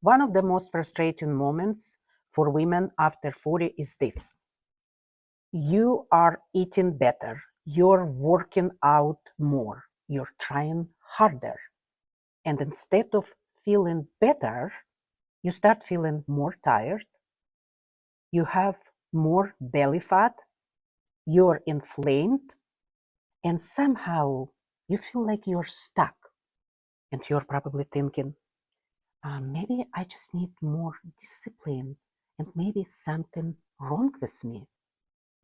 One of the most frustrating moments for women after 40 is this. You are eating better, you're working out more, you're trying harder. And instead of feeling better, you start feeling more tired, you have more belly fat, you're inflamed, and somehow you feel like you're stuck. And you're probably thinking, maybe I just need more discipline, and maybe something wrong with me.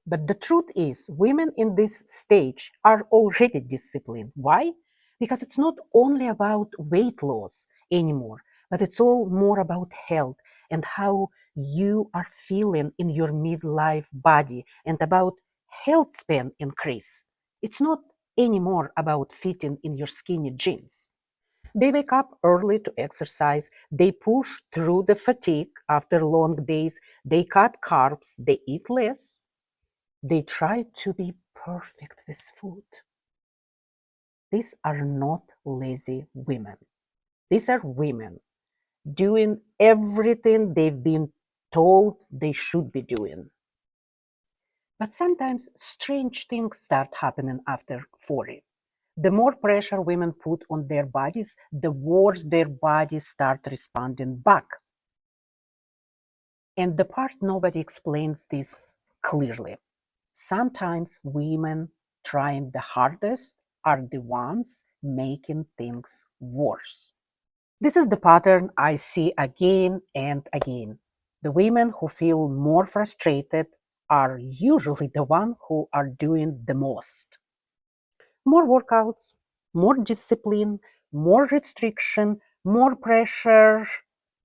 But the truth is, women in this stage are already disciplined. Why? Because it's not only about weight loss anymore, but it's all more about health and how you are feeling in your midlife body and about health span increase. It's not anymore about fitting in your skinny jeans. They wake up early to exercise, they push through the fatigue after long days, they cut carbs, they eat less, they try to be perfect with food. These are not lazy women. These are women doing everything they've been told they should be doing. But sometimes strange things start happening after 40. The more pressure women put on their bodies, the worse their bodies start responding back. And the part nobody explains this clearly. Sometimes women trying the hardest are the ones making things worse. This is the pattern I see again and again. The women who feel more frustrated are usually the ones who are doing the most. More workouts, more discipline, more restriction, more pressure.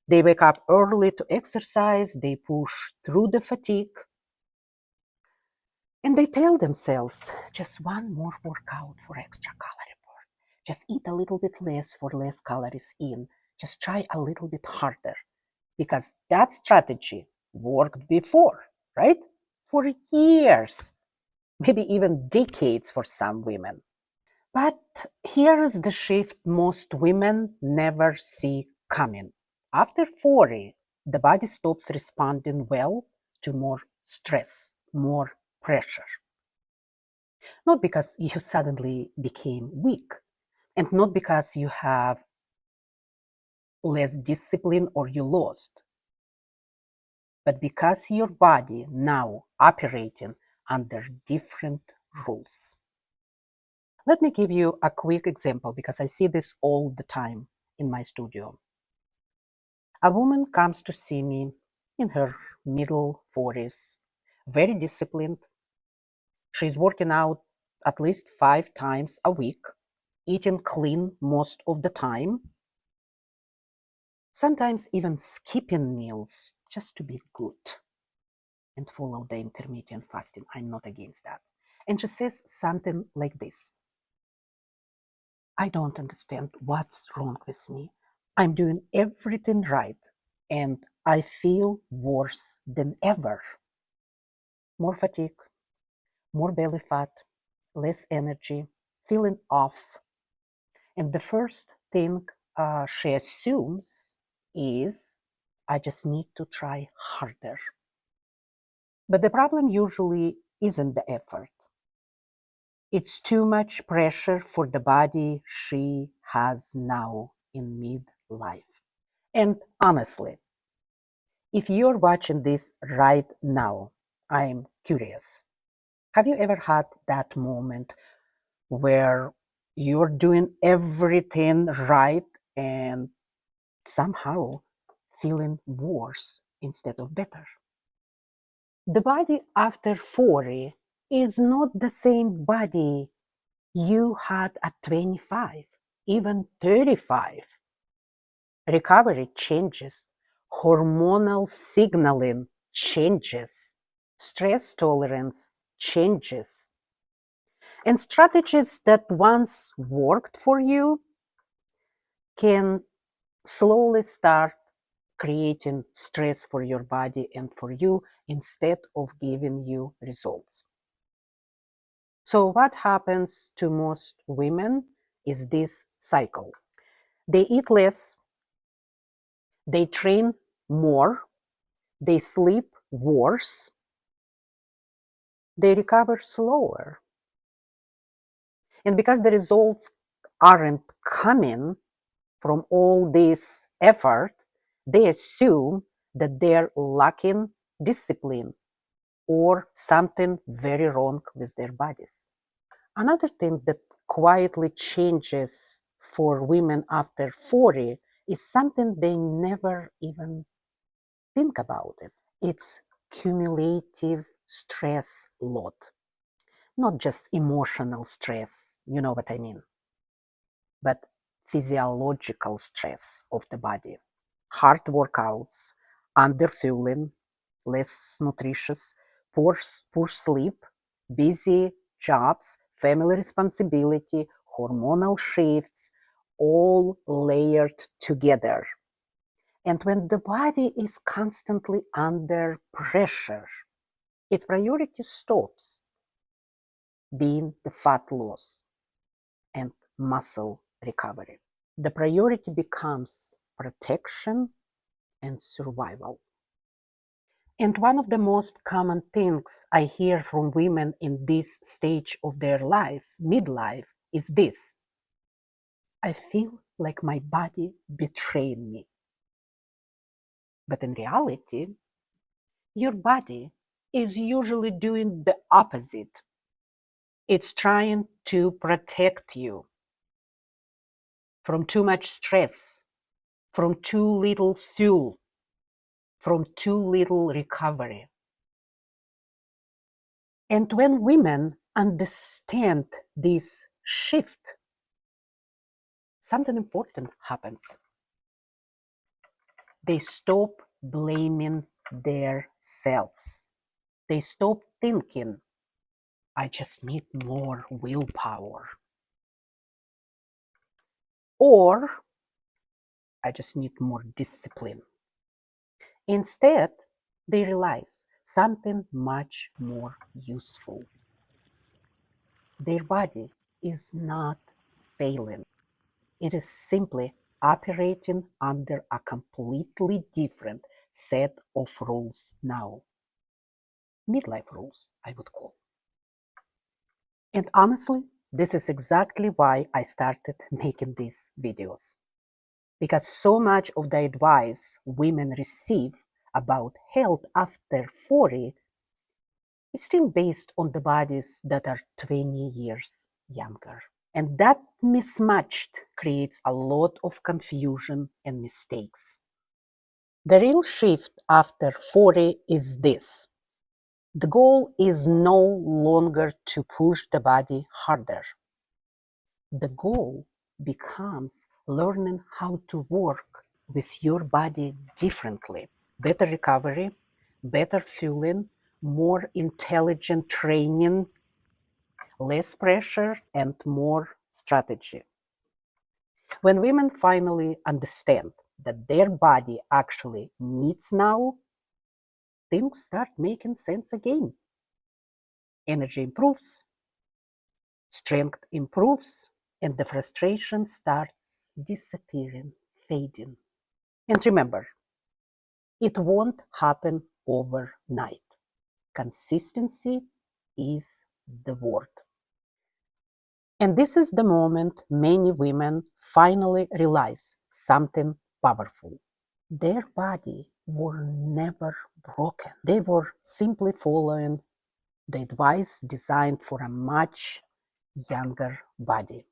They wake up early to exercise, they push through the fatigue, and they tell themselves just one more workout for extra calorie burn. Just eat a little bit less for less calories in. Just try a little bit harder. Because that strategy worked before, right? For years, maybe even decades for some women. But here is the shift most women never see coming. After 40, the body stops responding well to more stress, more pressure. Not because you suddenly became weak, and not because you have less discipline or you lost, but because your body now operating under different rules. Let me give you a quick example because I see this all the time in my studio. A woman comes to see me in her middle 40s, very disciplined. She's working out at least 5 times a week, eating clean most of the time, sometimes even skipping meals just to be good and follow the intermittent fasting. I'm not against that. And she says something like this: I don't understand what's wrong with me. I'm doing everything right and I feel worse than ever. More fatigue, more belly fat, less energy, feeling off. And the first thing she assumes is, I just need to try harder. But the problem usually isn't the effort. It's too much pressure for the body she has now in midlife. And honestly, if you're watching this right now, I'm curious. Have you ever had that moment where you're doing everything right and somehow feeling worse instead of better? The body after 40 is not the same body you had at 25, even 35. Recovery changes, hormonal signaling changes, stress tolerance changes, and strategies that once worked for you can slowly start creating stress for your body and for you instead of giving you results. So, what happens to most women is this cycle. They eat less, They train more, they sleep worse, they recover slower. And because the results aren't coming from all this effort, they assume that they're lacking discipline or something very wrong with their bodies. Another thing that quietly changes for women after 40 is something they never even think about it. It's cumulative stress load, not just emotional stress, you know what I mean, but physiological stress of the body. Hard workouts, underfueling, less nutritious, poor sleep, busy jobs, family responsibility, hormonal shifts, all layered together. And when the body is constantly under pressure, its priority stops being the fat loss and muscle recovery. The priority becomes protection and survival. And one of the most common things I hear from women in this stage of their lives, midlife, is this: I feel like my body betrayed me. But in reality, your body is usually doing the opposite. It's trying to protect you from too much stress, from too little fuel, from too little recovery. And when women understand this shift, something important happens. They stop blaming themselves. They stop thinking, I just need more willpower, or I just need more discipline. Instead, they realize something much more useful. Their body is not failing. It is simply operating under a completely different set of rules now. Midlife rules, I would call. And honestly, this is exactly why I started making these videos. Because so much of the advice women receive about health after 40 is still based on the bodies that are 20 years younger. And that mismatched creates a lot of confusion and mistakes. The real shift after 40 is this: the goal is no longer to push the body harder. The goal becomes learning how to work with your body differently. Better recovery, better fueling, more intelligent training, less pressure, and more strategy. When women finally understand that their body actually needs now, things start making sense again. Energy improves, strength improves, and the frustration starts disappearing, fading. And remember, it won't happen overnight. Consistency is the word. And this is the moment many women finally realize something powerful. Their body were never broken. They were simply following the advice designed for a much younger body.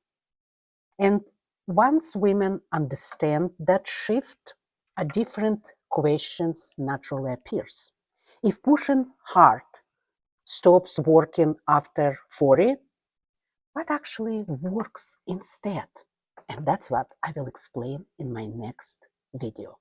And once women understand that shift, a different questions naturally appears. If pushing hard stops working after 40, what actually works instead? And that's what I will explain in my next video.